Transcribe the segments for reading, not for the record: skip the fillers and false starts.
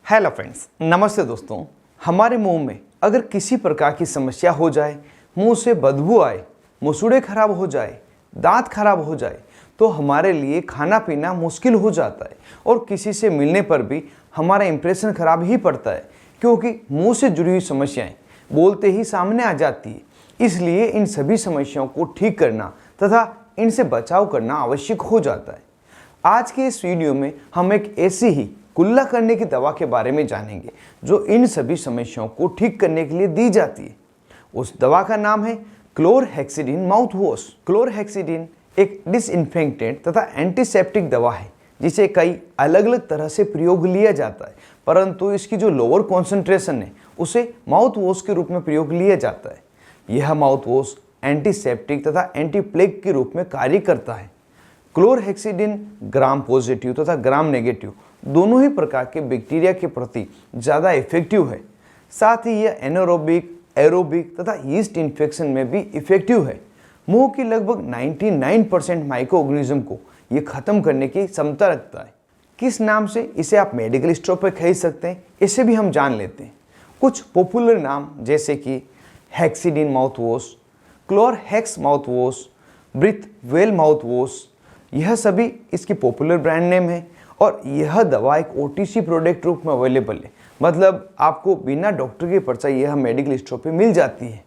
Hello friends, नमस्ते दोस्तों। हमारे मुंह में अगर किसी प्रकार की समस्या हो जाए, मुंह से बदबू आए, मसूड़े खराब हो जाए, दांत खराब हो जाए, तो हमारे लिए खाना पीना मुश्किल हो जाता है और किसी से मिलने पर भी हमारा इंप्रेशन खराब ही पड़ता है, क्योंकि मुंह से जुड़ी हुई समस्याएं बोलते ही सामने आ जाती है। इसलिए इन सभी समस्याओं को ठीक करना तथा इनसे बचाव करना आवश्यक हो जाता है। आज के इस वीडियो में हम एक ऐसी ही कुल्ला करने की दवा के बारे में जानेंगे जो इन सभी समस्याओं को ठीक करने के लिए दी जाती है। उस दवा का नाम है क्लोरहेक्सिडिन माउथ वॉश। क्लोरहेक्सिडिन एक डिसइंफेक्टेंट तथा एंटीसेप्टिक दवा है जिसे कई अलग अलग तरह से प्रयोग लिया जाता है, परंतु इसकी जो लोअर कॉन्सेंट्रेशन है उसे माउथ वॉश के रूप में प्रयोग लिया जाता है। यह माउथ वॉश एंटीसेप्टिक तथा एंटी प्लेग के रूप में कार्य करता है। क्लोरहेक्सिडिन ग्राम पॉजिटिव तथा ग्राम नेगेटिव दोनों ही प्रकार के बैक्टीरिया के प्रति ज़्यादा इफेक्टिव है। साथ ही यह एनारोबिक, एरोबिक तथा यीस्ट इन्फेक्शन में भी इफेक्टिव है। मुंह की लगभग 99% माइक्रो ऑर्गेनिज्म को यह खत्म करने की क्षमता रखता है। किस नाम से इसे आप मेडिकल स्टोर पर खरीद सकते हैं, इसे भी हम जान लेते हैं। कुछ पॉपुलर नाम जैसे कि Hexidine mouth wash, Clorhex mouth wash, Breathe Well mouth wash, यह सभी इसकी पॉपुलर ब्रांड नेम है। और यह दवा एक OTC प्रोडक्ट रूप में अवेलेबल है, मतलब आपको बिना डॉक्टर के पर्चा यह मेडिकल स्टोर पे मिल जाती है।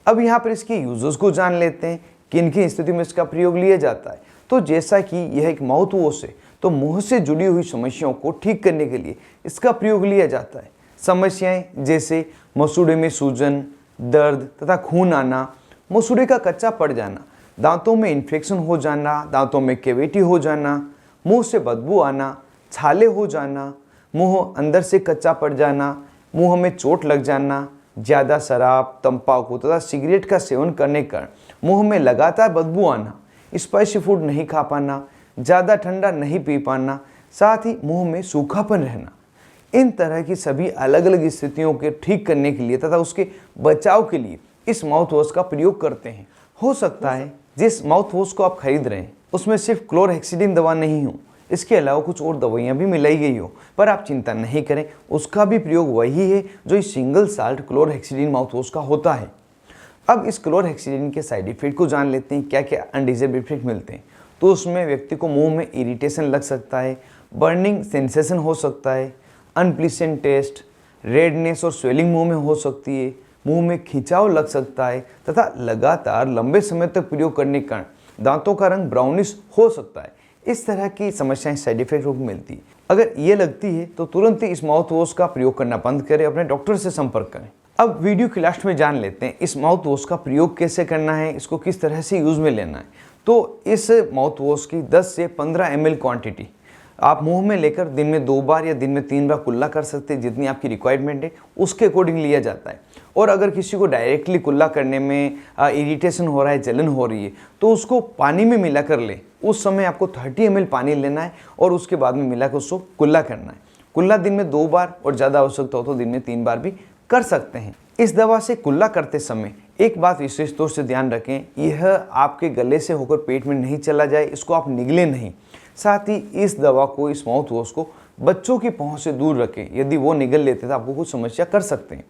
अब यहाँ पर इसके यूजर्स को जान लेते हैं, किन किन स्थिति में इसका प्रयोग लिया जाता है। तो जैसा कि यह एक माउथ वॉश है, तो मुंह से जुड़ी हुई समस्याओं को ठीक करने के लिए इसका प्रयोग लिया जाता है। समस्याएं जैसे मसूड़े में सूजन, दर्द तथा खून आना, मसूड़े का कच्चा पड़ जाना, दांतों में इन्फेक्शन हो जाना, दांतों में कैविटी हो जाना, मुंह से बदबू आना, छाले हो जाना, मुंह अंदर से कच्चा पड़ जाना, मुंह में चोट लग जाना, ज़्यादा शराब, तंबाकू तथा सिगरेट का सेवन करने का मुंह में लगातार बदबू आना, स्पाइसी फूड नहीं खा पाना, ज़्यादा ठंडा नहीं पी पाना, साथ ही मुंह में सूखापन रहना, इन तरह की सभी अलग अलग स्थितियों के ठीक करने के लिए तथा उसके बचाव के लिए इस माउथ वॉश का प्रयोग करते हैं। हो सकता है जिस माउथ वॉश को आप खरीद रहे हैं उसमें सिर्फ क्लोरहेक्सिडिन दवा नहीं हो, इसके अलावा कुछ और दवाइयाँ भी मिलाई गई हो, पर आप चिंता नहीं करें, उसका भी प्रयोग वही है जो इस single salt chlorhexidine mouth wash का होता है। अब इस क्लोरहेक्सिडिन के साइड इफेक्ट को जान लेते हैं, क्या क्या अनडिजायरेबल इफेक्ट मिलते हैं। तो उसमें व्यक्ति को मुंह में इरिटेशन लग सकता है, बर्निंग सेंसेशन हो सकता है, अनप्लीजेंट टेस्ट, रेडनेस और स्वेलिंग मुंह में हो सकती है, मुंह में खिंचाव लग सकता है तथा लगातार लंबे समय तक प्रयोग करने के कारण दांतों का रंग ब्राउनिश हो सकता है। इस तरह की समस्याएं साइड इफेक्ट रूप में मिलती है। अगर ये लगती है तो तुरंत ही इस माउथ वॉश का प्रयोग करना बंद करें, अपने डॉक्टर से संपर्क करें। अब वीडियो के लास्ट में जान लेते हैं इस माउथ वॉश का प्रयोग कैसे करना है, इसको किस तरह से यूज में लेना है। तो इस माउथ वॉश की 10 से 15 ml क्वांटिटी आप मुंह में लेकर दिन में 2 बार या दिन में 3 बार कुल्ला कर सकते हैं, जितनी आपकी रिक्वायरमेंट है उसके अकॉर्डिंग लिया जाता है। और अगर किसी को डायरेक्टली कुल्ला करने में इरिटेशन हो रहा है, जलन हो रही है, तो उसको पानी में मिला कर ले। उस समय आपको 30 ml पानी लेना है और उसके बाद में मिलाकर उसको कुल्ला करना है। कुल्ला दिन में 2 बार और ज़्यादा आवश्यकता हो तो दिन में 3 बार भी कर सकते हैं। इस दवा से कुल्ला करते समय एक बात विशेष तौर से ध्यान रखें, यह आपके गले से होकर पेट में नहीं चला जाए, इसको आप निगले नहीं। साथ ही इस दवा को, इस माउथ वॉश को बच्चों की पहुंच से दूर रखें, यदि वो निगल लेते तो आपको कुछ समस्या कर सकते हैं।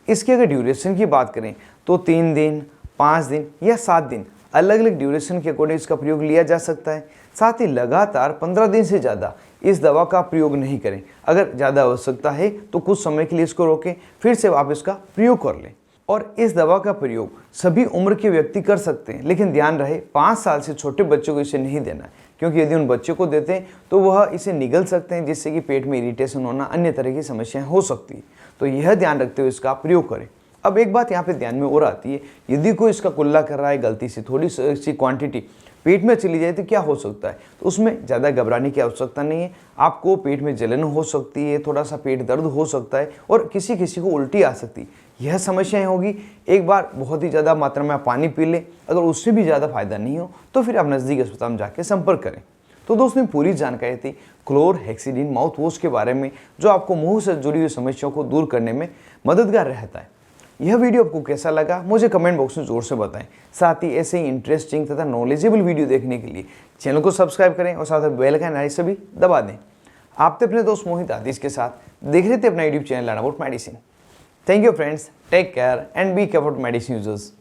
इसकी अगर ड्यूरेशन की बात करें तो 3 दिन, 5 दिन या 7 दिन अलग अलग ड्यूरेशन के अकॉर्डिंग इसका प्रयोग लिया जा सकता है। साथ ही लगातार 15 दिन से ज़्यादा इस दवा का प्रयोग नहीं करें। अगर ज़्यादा आवश्यकता है तो कुछ समय के लिए इसको रोकें, फिर से आप इसका प्रयोग कर लें। और इस दवा का प्रयोग सभी उम्र के व्यक्ति कर सकते हैं, लेकिन ध्यान रहे 5 साल से छोटे बच्चों को इसे नहीं देना है, क्योंकि यदि उन बच्चों को देते हैं तो वह इसे निगल सकते हैं, जिससे कि पेट में इरिटेशन होना, अन्य तरह की समस्याएं हो सकती है। तो यह ध्यान रखते हुए इसका प्रयोग करें। अब एक बात यहाँ पे ध्यान में और आती है, यदि कोई इसका कुल्ला कर रहा है, गलती से थोड़ी सी क्वांटिटी पेट में चली जाए तो क्या हो सकता है। तो उसमें ज़्यादा घबराने की आवश्यकता नहीं है। आपको पेट में जलन हो सकती है, थोड़ा सा पेट दर्द हो सकता है और किसी किसी को उल्टी आ सकती है। यह समस्याएं होगी। एक बार बहुत ही ज़्यादा मात्रा में आप पानी पी लें, अगर उससे भी ज़्यादा फायदा नहीं हो तो फिर आप नज़दीक अस्पताल में जाकर संपर्क करें। तो दोस्तों पूरी जानकारी थी क्लोरहेक्सिडिन माउथ वॉश के बारे में, जो आपको मुंह से जुड़ी हुई समस्याओं को दूर करने में मददगार रहता है। यह वीडियो आपको कैसा लगा मुझे कमेंट बॉक्स में जोर से बताएं। साथ ही ऐसे ही इंटरेस्टिंग तथा नॉलेजेबल वीडियो देखने के लिए चैनल को सब्सक्राइब करें और साथ ही बेल आइकन सभी दबा दें। आप थे अपने दोस्त मोहित आदिश के साथ, देख रहे थे अपना YouTube channel learn about medicine. Thank you friends, take care and be care about medicine users.